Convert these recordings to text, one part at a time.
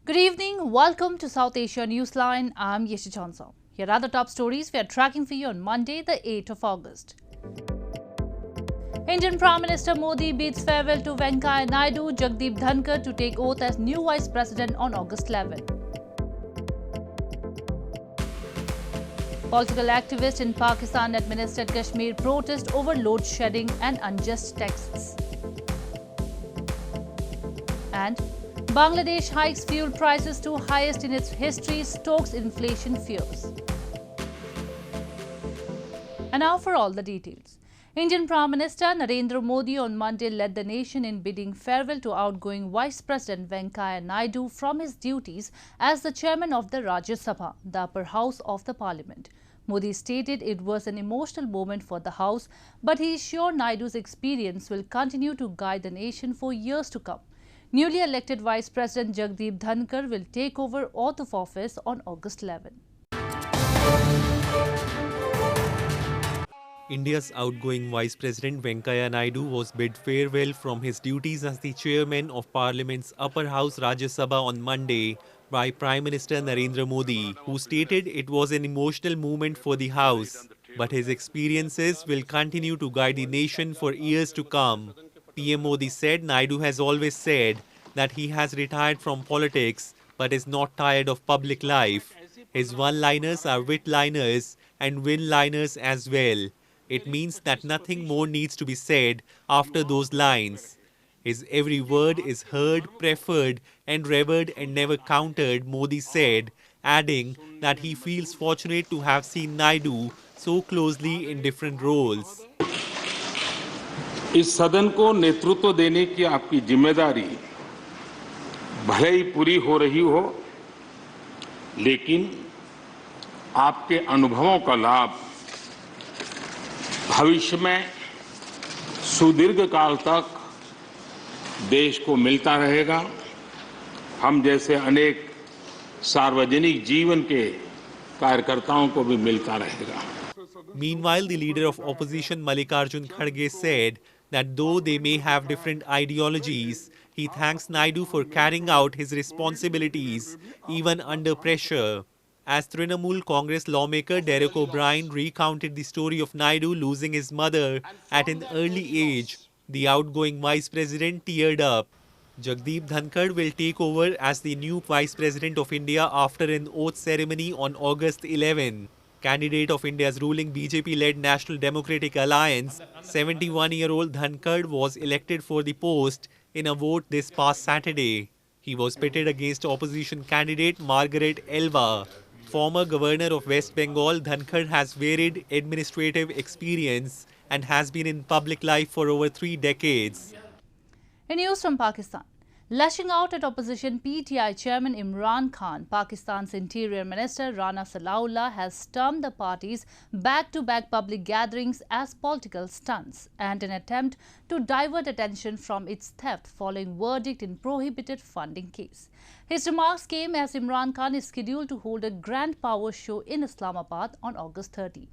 Good evening. Welcome to South Asia Newsline. I'm Yeshi Chonsa. Here are the top stories we are tracking for you on Monday, the 8th of August. Indian Prime Minister Modi bids farewell to Venkaiah Naidu, Jagdeep Dhankhar to take oath as new Vice President on August 11. Political activists in Pakistan-administered Kashmir protest over load shedding and unjust taxes. And Bangladesh hikes fuel prices to highest in its history, stokes inflation fears. And now for all the details. Indian Prime Minister Narendra Modi on Monday led the nation in bidding farewell to outgoing Vice President Venkaiah Naidu from his duties as the chairman of the Rajya Sabha, the upper house of the parliament. Modi stated it was an emotional moment for the house, but he is sure Naidu's experience will continue to guide the nation for years to come. Newly elected Vice President Jagdeep Dhankhar will take over oath of office on August 11. India's outgoing Vice President Venkaiah Naidu was bid farewell from his duties as the chairman of Parliament's upper house Rajya Sabha on Monday by Prime Minister Narendra Modi, who stated it was an emotional moment for the house, but his experiences will continue to guide the nation for years to come. PM Modi said Naidu has always said that he has retired from politics but is not tired of public life. His one-liners are wit-liners and win-liners as well. It means that nothing more needs to be said after those lines. His every word is heard, preferred and revered and never countered, Modi said, adding that he feels fortunate to have seen Naidu so closely in different roles. इस सदन को नेतृत्व देने की आपकी जिम्मेदारी भले ही पूरी हो रही हो, लेकिन आपके अनुभवों का लाभ भविष्य में सुदीर्घ काल तक देश को मिलता रहेगा। हम जैसे अनेक सार्वजनिक जीवन के कार्यकर्ताओं को भी मिलता रहेगा। Meanwhile, the leader of opposition Mallikarjun Kharge said that though they may have different ideologies, he thanks Naidu for carrying out his responsibilities even under pressure. As Trinamool Congress lawmaker Derek O'Brien recounted the story of Naidu losing his mother at an early age, the outgoing vice president teared up. Jagdeep Dhankhar will take over as the new Vice President of India after an oath ceremony on August 11. Candidate of India's ruling BJP-led National Democratic Alliance, 71-year-old Dhankhar was elected for the post in a vote this past Saturday. He was pitted against opposition candidate Margaret Elva. Former governor of West Bengal, Dhankhar has varied administrative experience and has been in public life for over 3 decades. In news from Pakistan, lashing out at opposition PTI chairman Imran Khan, Pakistan's Interior Minister Rana Salaullah has termed the party's back-to-back public gatherings as political stunts and an attempt to divert attention from its theft following verdict in prohibited funding case. His remarks came as Imran Khan is scheduled to hold a grand power show in Islamabad on August 30.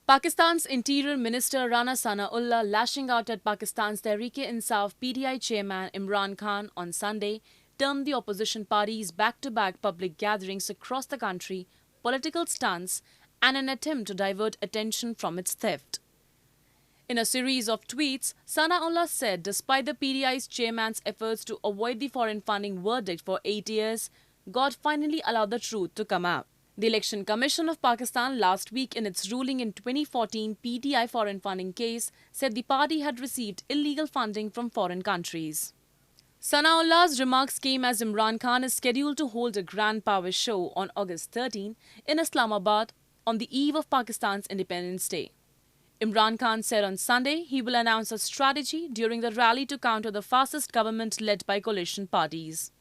Pakistan's Interior Minister Rana Sanaullah lashing out at Pakistan's Tehreek-e-Insaf PTI chairman Imran Khan on Sunday termed the opposition party's back-to-back public gatherings across the country political stunts and an attempt to divert attention from its theft. In a series of tweets, Sanaullah said despite the PTI's chairman's efforts to avoid the foreign funding verdict for 8 years, God finally allowed the truth to come out. The Election Commission of Pakistan last week in its ruling in 2014 PTI foreign funding case said the party had received illegal funding from foreign countries. Sanaullah's remarks came as Imran Khan is scheduled to hold a grand power show on August 13 in Islamabad on the eve of Pakistan's Independence Day. Imran Khan said on Sunday he will announce a strategy during the rally to counter the fascist government led by coalition parties.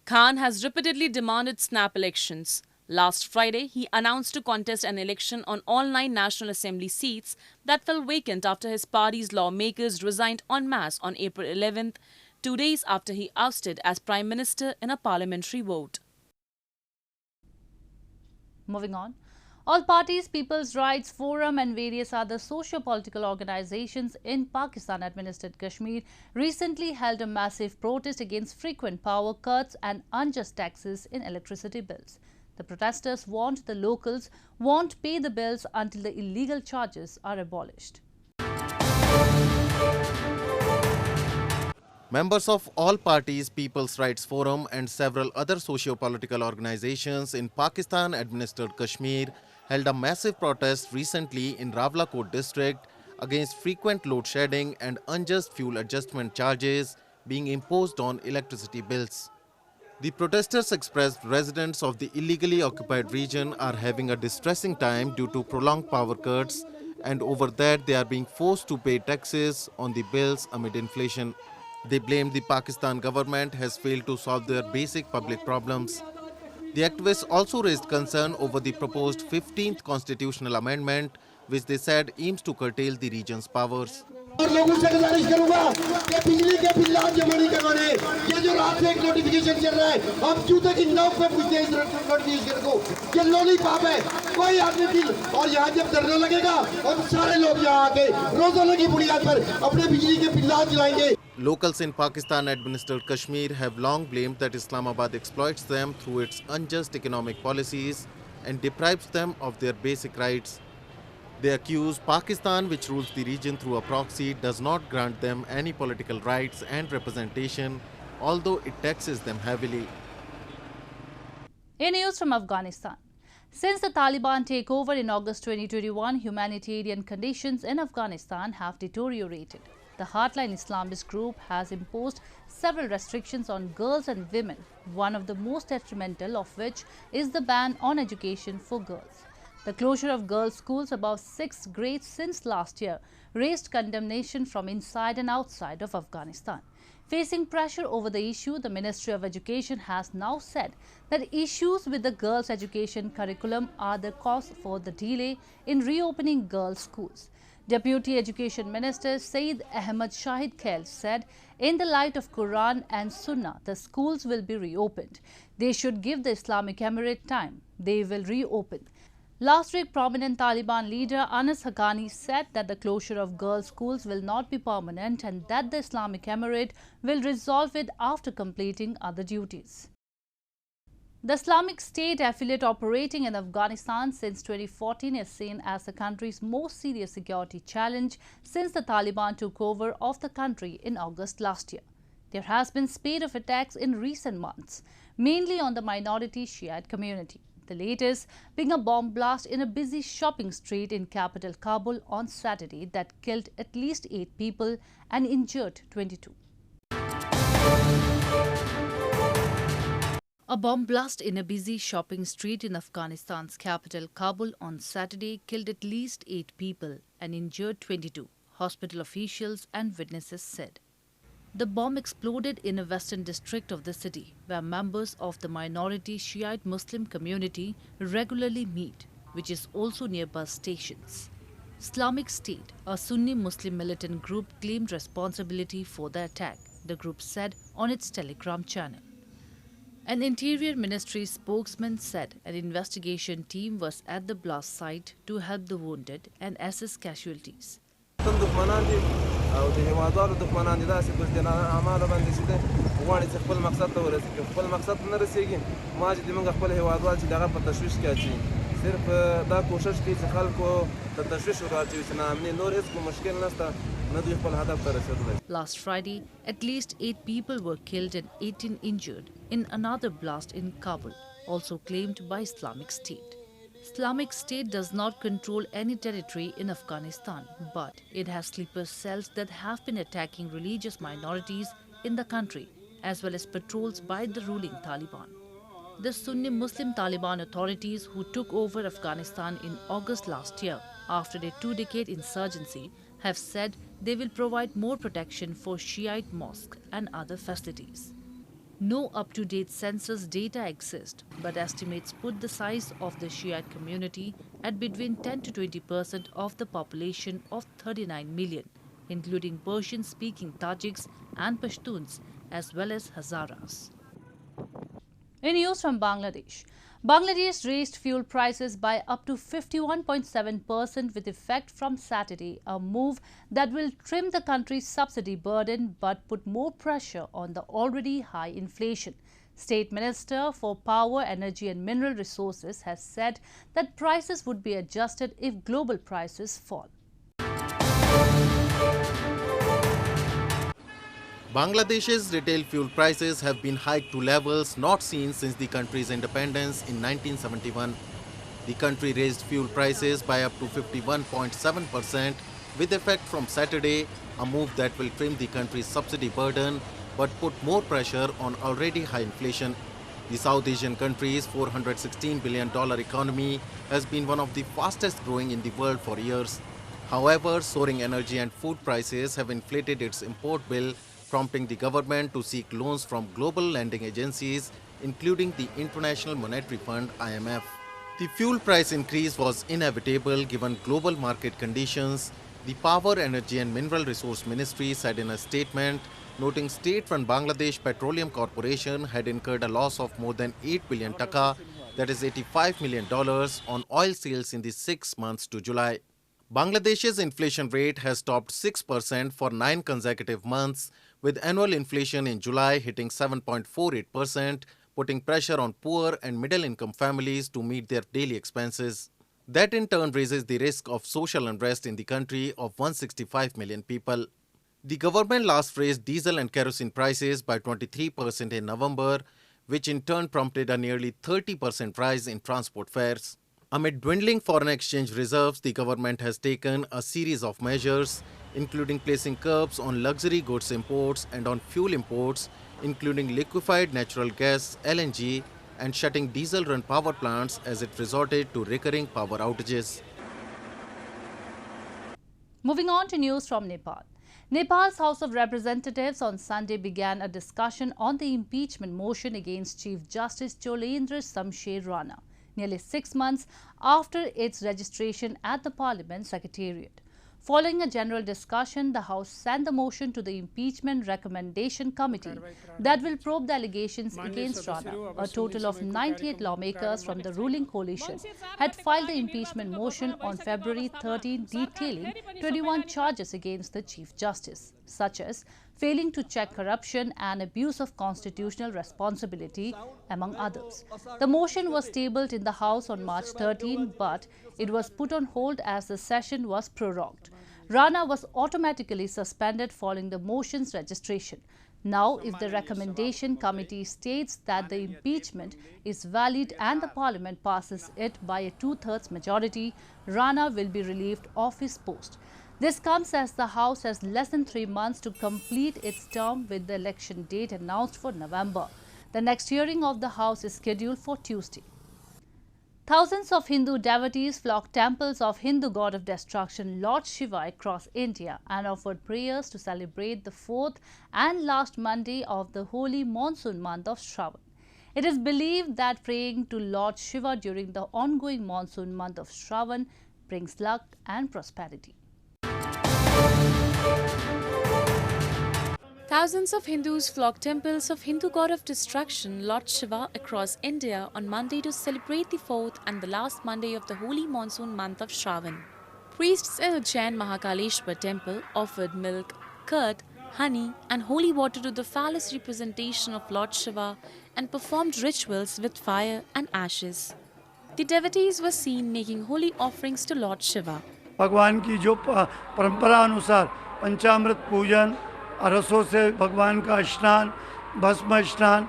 Khan has repeatedly demanded snap elections. Last Friday, he announced to contest an election on all 9 National Assembly seats that fell vacant after his party's lawmakers resigned en masse on April 11th, 2 days after he ousted as Prime Minister in a parliamentary vote. Moving on. All parties, People's Rights Forum and various other socio-political organizations in Pakistan-administered Kashmir recently held a massive protest against frequent power cuts and unjust taxes in electricity bills. The protesters warned the locals won't pay the bills until the illegal charges are abolished. Members of all parties, People's Rights Forum and several other socio-political organizations in Pakistan-administered Kashmir held a massive protest recently in Rawalakot district against frequent load shedding and unjust fuel adjustment charges being imposed on electricity bills. The protesters expressed residents of the illegally occupied region are having a distressing time due to prolonged power cuts, and over that they are being forced to pay taxes on the bills amid inflation. They blamed the Pakistan government has failed to solve their basic public problems. The activists also raised concern over the proposed 15th constitutional amendment, which they said aims to curtail the region's powers. और लोगों से गुजारिश करूंगा कि बिजली के bill आज जमा नहीं करवाने। ये जो रात से एक नोटिफिकेशन चल रहा है, हम जूते की नोक पे पूछते हैं इस नोटिफिकेशन को। ये लॉलीपॉप है, कोई आदमी बिल और यहाँ जब धरना लगेगा और सारे लोग यहाँ आके रोजाना की बुनियाद पर अपने बिजली के बिल आज जलाएंगे। Locals in Pakistan-administered Kashmir have long blamed that Islamabad exploits them through its unjust economic policies and deprives them of their basic rights. They accuse Pakistan, which rules the region through a proxy, does not grant them any political rights and representation, although it taxes them heavily. In news from Afghanistan. Since the Taliban takeover in August 2021, humanitarian conditions in Afghanistan have deteriorated. The Hardline Islamist group has imposed several restrictions on girls and women, one of the most detrimental of which is the ban on education for girls. The closure of girls' schools above 6th grade since last year raised condemnation from inside and outside of Afghanistan. Facing pressure over the issue, the Ministry of Education has now said that issues with the girls' education curriculum are the cause for the delay in reopening girls' schools. Deputy Education Minister Saeed Ahmed Shahid Khail said, in the light of Quran and Sunnah, the schools will be reopened. They should give the Islamic Emirate time. They will reopen. Last week, prominent Taliban leader Anas Haqqani said that the closure of girls' schools will not be permanent and that the Islamic Emirate will resolve it after completing other duties. The Islamic State affiliate operating in Afghanistan since 2014 is seen as the country's most serious security challenge since the Taliban took over of the country in August last year. There has been spate of attacks in recent months, mainly on the minority Shiite community. The latest being a bomb blast in a busy shopping street in capital Kabul on Saturday that killed at least 8 people and injured 22. A bomb blast in a busy shopping street in Afghanistan's capital Kabul on Saturday killed at least 8 people and injured 22, hospital officials and witnesses said. The bomb exploded in a western district of the city, where members of the minority Shiite Muslim community regularly meet, which is also near bus stations. Islamic State, a Sunni Muslim militant group, claimed responsibility for the attack, the group said on its Telegram channel. An Interior Ministry spokesman said an investigation team was at the blast site to help the wounded and assess casualties. او د هیوادوالو دښمنان دي داسې بزدل اعمالو باندې چې غواړي چې خپل مقصد ته ورسېږي خپل مقصد ته نه رسېږي ما چې موږ خپل هیوادوال چې دغه په تشویش کې اچوي صرف دا کوشش کوي چې خلکو ته تشویش ور واچوي چې ناامني نور هېڅ کوم مشکل نشته نه دوی خپل هدف ته رسېدلی. Last Friday, at least 8 people were killed and 18 injured in another blast in Kabul, also claimed by Islamic State. Islamic State does not control any territory in Afghanistan, but it has sleeper cells that have been attacking religious minorities in the country, as well as patrols by the ruling Taliban. The Sunni Muslim Taliban authorities who took over Afghanistan in August last year after a 2-decade insurgency have said they will provide more protection for Shiite mosques and other facilities. No up-to-date census data exist, but estimates put the size of the Shiite community at between 10 to 20% of the population of 39 million, including Persian-speaking Tajiks and Pashtuns, as well as Hazaras. In news from Bangladesh, Bangladesh raised fuel prices by up to 51.7% with effect from Saturday, a move that will trim the country's subsidy burden but put more pressure on the already high inflation. State Minister for Power, Energy and Mineral Resources has said that prices would be adjusted if global prices fall. Bangladesh's retail fuel prices have been hiked to levels not seen since the country's independence in 1971. The country raised fuel prices by up to 51.7% with effect from Saturday, a move that will trim the country's subsidy burden but put more pressure on already high inflation. The South Asian country's $416 billion economy has been one of the fastest growing in the world for years. However, soaring energy and food prices have inflated its import bill, prompting the government to seek loans from global lending agencies, including the International Monetary Fund (IMF). The fuel price increase was inevitable given global market conditions, the Power, Energy and Mineral Resource Ministry said in a statement, noting state-run Bangladesh Petroleum Corporation had incurred a loss of more than 8 billion taka, that is $85 million, on oil sales in the 6 months to July. Bangladesh's inflation rate has topped 6% for 9 consecutive months, with annual inflation in July hitting 7.48%, putting pressure on poor and middle-income families to meet their daily expenses. That in turn raises the risk of social unrest in the country of 165 million people. The government last raised diesel and kerosene prices by 23% in November, which in turn prompted a nearly 30% rise in transport fares. Amid dwindling foreign exchange reserves, the government has taken a series of measures, including placing curbs on luxury goods imports and on fuel imports, including liquefied natural gas (LNG), and shutting diesel-run power plants as it resorted to recurring power outages. Moving on to news from Nepal. Nepal's House of Representatives on Sunday began a discussion on the impeachment motion against Chief Justice Cholendra Samsher Rana, nearly 6 months after its registration at the Parliament Secretariat. Following a general discussion, the House sent the motion to the Impeachment Recommendation Committee that will probe the allegations against Rana. A total of 98 lawmakers from the ruling coalition had filed the impeachment motion on February 13, detailing 21 charges against the Chief Justice, such as failing to check corruption and abuse of constitutional responsibility, among others. The motion was tabled in the House on March 13, but it was put on hold as the session was prorogued. Rana was automatically suspended following the motion's registration. Now, if the recommendation committee states that the impeachment is valid and the Parliament passes it by a 2/3 majority, Rana will be relieved of his post. This comes as the House has less than 3 months to complete its term, with the election date announced for November. The next hearing of the House is scheduled for Tuesday. Thousands of Hindu devotees flocked temples of Hindu god of destruction Lord Shiva across India and offered prayers to celebrate the 4th and last Monday of the holy monsoon month of Shravan. It is believed that praying to Lord Shiva during the ongoing monsoon month of Shravan brings luck and prosperity. Thousands of Hindus flocked temples of Hindu god of destruction Lord Shiva across India on Monday to celebrate the 4th and the last Monday of the holy monsoon month of Shravan. Priests in Ujjain Mahakaleshwar temple offered milk, curd, honey and holy water to the phallus representation of Lord Shiva and performed rituals with fire and ashes. The devotees were seen making holy offerings to Lord Shiva. भगवान की जो परंपरा अनुसार पंचामृत पूजन, रसों से भगवान का स्नान, भस्म स्नान,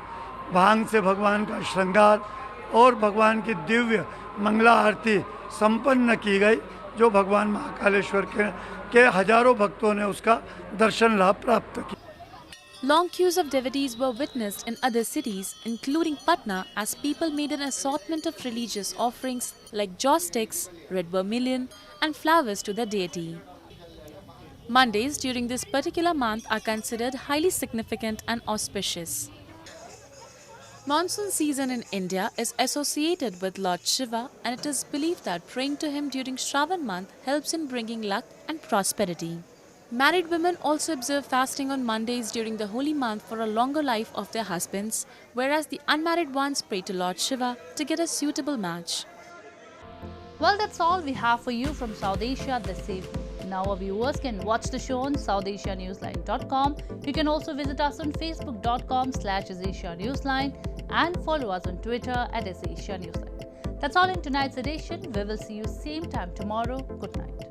भांग से भगवान का श्रृंगार और भगवान की दिव्य मंगला आरती संपन्न की गई, जो भगवान महाकालेश्वर के हजारों भक्तों ने उसका दर्शन लाभ प्राप्त किया. Long queues of devotees were witnessed in other cities, including Patna, as people made an assortment of religious offerings like joss sticks, red vermilion, and flowers to the deity. Mondays during this particular month are considered highly significant and auspicious. Monsoon season in India is associated with Lord Shiva, and it is believed that praying to him during Shravan month helps in bringing luck and prosperity. Married women also observe fasting on Mondays during the holy month for a longer life of their husbands, whereas the unmarried ones pray to Lord Shiva to get a suitable match. Well, that's all we have for you from South Asia this evening. Now our viewers can watch the show on southasianewsline.com. You can also visit us on facebook.com/AsAsiaNewsline and follow us on Twitter @AsAsiaNewsline. That's all in tonight's edition. We will see you same time tomorrow. Good night.